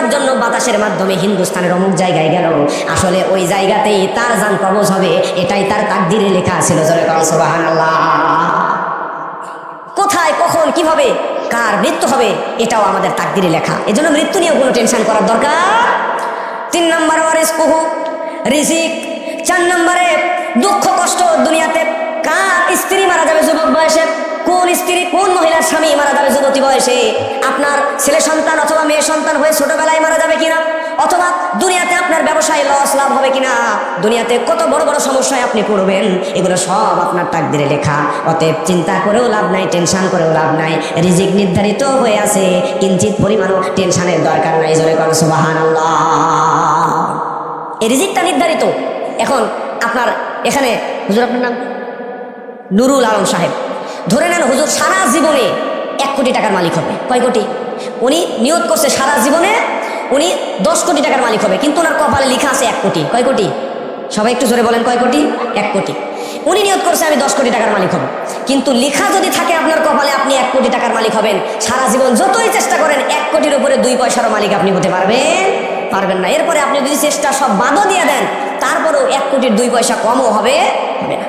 করার জন্য বাতাসের মাধ্যমে হিন্দুস্তানের অমুক জায়গায় গেল, আসলে ওই জায়গাতেই তার জান কবজ হবে, এটাই তার তাকদিরে লেখা ছিল। জোরে বলেন সুবহানাল্লাহ। কোথায়, কখন, কিভাবে, কার মৃত্যু হবে এটাও আমাদের তাকদিরে লেখা। এজন্য মৃত্যু নিয়ে কোনো টেনশন করার দরকার। 3 নম্বর ওয়ারিজকুহু, রিজিক। 4 নম্বরে দুঃখ কষ্ট দুনিয়াতে। কার স্ত্রী মারা যাবে যুবক বয়সে, কোন স্ত্রী কোন মহিলার স্বামী মারা যাবে যুবতী বয়সে, আপনার ছেলে সন্তান অথবা মেয়ে সন্তান হয়ে ছোটবেলায় মারা যাবে কিনা, অথবা দুনিয়াতে আপনার ব্যবসায় লস লাভ হবে কিনা, দুনিয়াতে কত বড় বড় সমস্যায় আপনি পড়বেন, এগুলো সব আপনার তাকদিরে লেখা। অতএব চিন্তা করেও লাভ নাই, টেনশন করেও লাভ নাই। রিজিক নির্ধারিত হয়ে আছে, কিঞ্চিত পরিমাণও টেনশনের দরকার নাই। জোরে বলেন সুবহানাল্লাহ। এই রিজিকটা নির্ধারিত। এখন আপনার এখানে হুজুর, আপনার নাম নুরুল আলম সাহেব, ধরে নেন হুজুর সারা জীবনে 1 কোটি টাকার মালিক হবে। কয় কোটি? উনি নিয়ত করছে সারা জীবনে উনি 10 কোটি টাকার মালিক হবে, কিন্তু ওনার কপালে লেখা আছে 1 কোটি। কয় কোটি? সবাই একটু জোরে বলেন, কয় কোটি? 1 কোটি। উনি নিয়ত করছে আমি 10 কোটি টাকার মালিক হব, কিন্তু লেখা যদি থাকে আপনার কপালে আপনি 1 কোটি টাকার মালিক হবেন, সারা জীবন যতই চেষ্টা করেন 1 কোটির উপরে 2 পয়সারও মালিক আপনি হতে পারবেন না। এরপরে আপনি যদি চেষ্টা সব বাদও দিয়ে দেন, তারপরেও 1 কোটির 2 পয়সা কমও হবে না।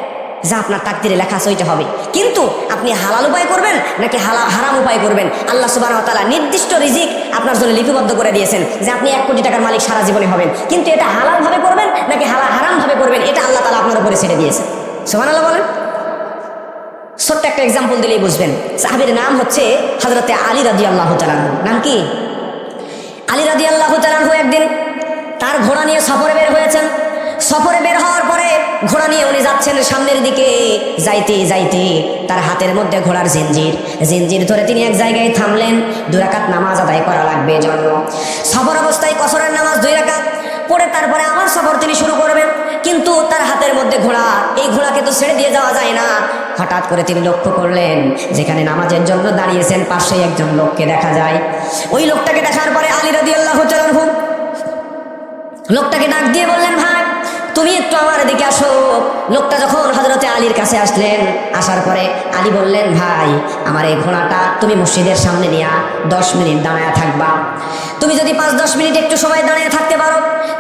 যা আপনার তাকদিরে লেখা আছে ওইটা হবে। কিন্তু আপনি হালাল উপায় করবেন নাকি হারাম উপায় করবেন, আল্লাহ সুবহানাহু ওয়া তাআলা নির্দিষ্ট রিজিক আপনার জন্য লিপিবদ্ধ করে দিয়েছেন যে আপনি 1 কোটি টাকার মালিক সারা জীবনে হবেন, কিন্তু এটা হালাল ভাবে করবেন নাকি হারাম ভাবে করবেন, এটা আল্লাহ তাআলা আপনার উপরে ছেড়ে দিয়েছেন। সুবহানাল্লাহ বলেন। ছোট্ট একটা এক্সাম্পল দিলেই বুঝবেন। সাহাবীর নাম হচ্ছে হযরতে আলী রাদিয়াল্লাহু তাআলা। নাম কি? আলী রাদিয়াল্লাহু তাআলা। একদিন তার ঘোড়া নিয়ে সফরে বের হয়েছেন। সফরে বের হওয়ার পরে ঘোড়া নিয়ে উনি যাচ্ছেন সামনের দিকে। যাইতে যাইতে তার হাতের মধ্যে ঘোড়ার জিনজির ধরে তিনি এক জায়গায় থামলেন। 2 রাকাত নামাজ আদায় করা লাগবে জন্য। সফর অবস্থায় কসরের নামাজ 2 রাকাত পরে তারপরে আবার সফর তিনি শুরু করবেন, কিন্তু তার হাতের মধ্যে ঘোড়া, এই ঘোড়াকে তো ছেড়ে দিয়ে যাওয়া যায় না। হঠাৎ করে তিনি লক্ষ্য করলেন যেখানে নামাজের জন্য দাঁড়িয়েছেন পাশে একজন লোককে দেখা যায়। ওই লোকটাকে দেখার পরে আলী রাদিয়াল্লাহু তাআলা লোকটাকে ডাক দিয়ে বললেন, ভাই তুমি একটু আমার দিকে আসো। লোকটা যখন হযরতে আলীর কাছে আসলেন, আসার পরে আলী বললেন, ভাই আমার এই ঘোড়াটা তুমি মসজিদের সামনে নিয়ে 10 মিনিট দাঁড়ায় থাকবা। তুমি যদি 5-10 মিনিট একটু সময় দাঁড়িয়ে থাকতে পারো,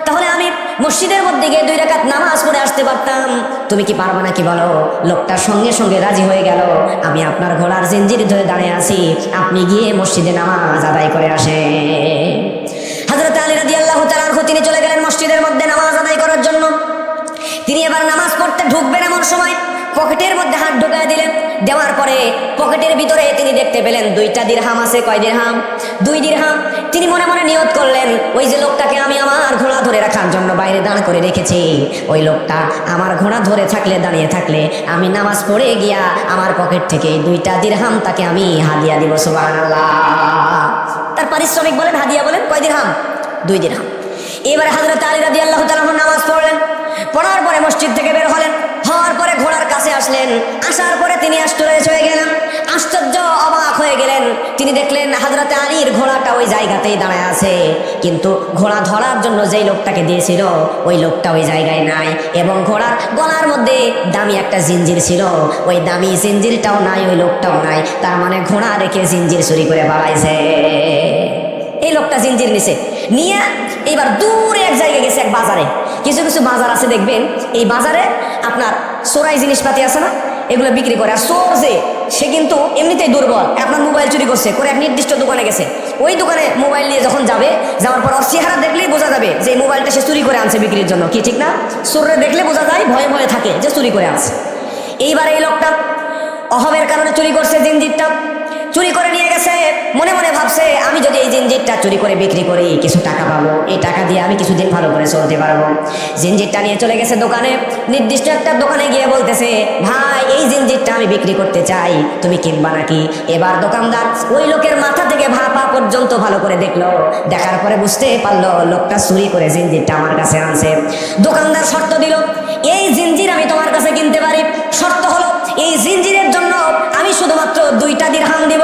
তাহলে আমি মসজিদের মধ্যে গিয়ে 2 রাকাত নামাজ পড়ে আসতে পারতাম। তুমি কি পারবা নাকি বলো? লোকটার সঙ্গে সঙ্গে রাজি হয়ে গেল। আমি আপনার ঘোড়ার জিনজির ধরে দাঁড়িয়ে আছি, আপনি গিয়ে মসজিদে নামাজ আদায় করে আসেন। হযরত আলী রাদিয়াল্লাহু তাআলা তিনি চলে গেলেন মসজিদের মধ্যে নামাজ আদায় করার জন্য। তিনি এবার নামাজ পড়তে ঢুকবেন এমন সময় পকেটের মধ্যে হাত ঢুকায় দিলেন। দেওয়ার পরে পকেটের ভিতরে তিনি দেখতে পেলেন 2টা দিরহাম আছে। কয় দিরহাম? 2 দিরহাম। তিনি মনে মনে নিয়ত করলেন, ওই যে লোকটাকে আমি আমার ঘোড়া ধরে রাখার জন্য বাইরে দাঁড় করে রেখেছি, ওই লোকটা আমার ঘোড়া ধরে থাকলে, দাঁড়িয়ে থাকলে, আমি নামাজ পড়ে গিয়া আমার পকেট থেকে 2টা দিরহাম তাকে আমি হাদিয়া দিব। সুবহানাল্লাহ। তার পারিশ্রমিক বলেন, হাদিয়া বলেন। কয় দিরহাম? 2 দিরহাম। এবারে হযরত আলী রাদিয়াল্লাহু তাআলা নামাজ পড়লেন। পড়ার পরে মসজিদ থেকে বের হলেন। হওয়ার পরে ঘোড়ার কাছে আসলেন। আসার পরে তিনি আশ্চর্য হয়ে গেলেন, আশ্চর্য অবাক হয়ে গেলেন। তিনি দেখলেন হযরত আলীর ঘোড়াটা ওই জায়গাতেই দাঁড়ায় আছে, কিন্তু ঘোড়া ধরার জন্য যেই লোকটাকে দিয়েছিল ওই লোকটা ওই জায়গায় নাই, এবং ঘোড়ার গলার মধ্যে দামি একটা জিনজির ছিল, ওই দামি জিনজিরটাও নাই, ওই লোকটাও নাই। তার মানে ঘোড়া রেখে জিনজির চুরি করে পালাইছে। এই লোকটা জিনজির নিয়ে এইবার দূরে এক জায়গায় গেছে, এক বাজারে। কিছু কিছু বাজার আছে দেখবেন, এই বাজারে আপনার চোরাই জিনিসপাতি আছে না, এগুলো বিক্রি করে। আর চোর যে, সে কিন্তু এমনিতেই দুর্বল। আপনার মোবাইল চুরি করছে করে এক নির্দিষ্ট দোকানে গেছে, ওই দোকানে মোবাইল নিয়ে যখন যাবে, যাওয়ার পর ওর চেহারা দেখলেই বোঝা যাবে যে এই মোবাইলটা সে চুরি করে আনছে বিক্রির জন্য। কি ঠিক না? চোরে দেখলে বোঝা যায়, ভয়ে ভয়ে থাকে যে চুরি করে আনছে। এইবার এই লোকটা অভাবের কারণে চুরি করছে, জিনজিরটা চুরি করে নিয়ে গেছে। মনে মনে ভাবছে, আমি যদি এই জিনজিরটা চুরি করে বিক্রি করি কিছু টাকা পাবো, এই টাকা দিয়ে আমি কিছুদিন ভালো করে চলতে পারবো। জিনজিরটা নিয়ে চলে গেছে দোকানে। নির্দিষ্ট একটা দোকানে গিয়ে বলতেছে, ভাই এই জিনজিরটা আমি বিক্রি করতে চাই, তুমি কিনবা নাকি? এবার দোকানদার ওই লোকের মাথা থেকে পা পর্যন্ত ভালো করে দেখলো। দেখার পরে বুঝতে পারলো লোকটা চুরি করে জিনজিরটা আমার কাছে আনছে। দোকানদার শর্ত দিল, এই জিনজির আমি তোমার কাছে কিনতে পারি, শর্ত হলো এই জিনজিরের জন্য আমি শুধুমাত্র 2টা দিরহাম দিব,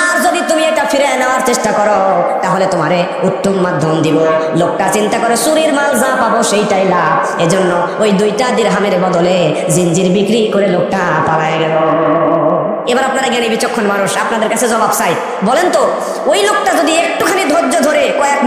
আর যদি তুমি এটা ফিরে নেওয়ার চেষ্টা করো তাহলে তোমারে উত্তম মাধ্যম দিব। লোকটা চিন্তা করে চুরির মাল যা পাবো সেইটাই লাভ, এজন্য ওই 2টা দিরহামের বদলে জিনজির বিক্রি করে লোকটা পালায় গেল। এবার আপনারা জ্ঞানী বিচক্ষণ মানুষ, আপনাদের কাছে জবাব চাই, বলেন তো ওই লোকটা যদি একটুখানি ধৈর্য ধরে কয়েক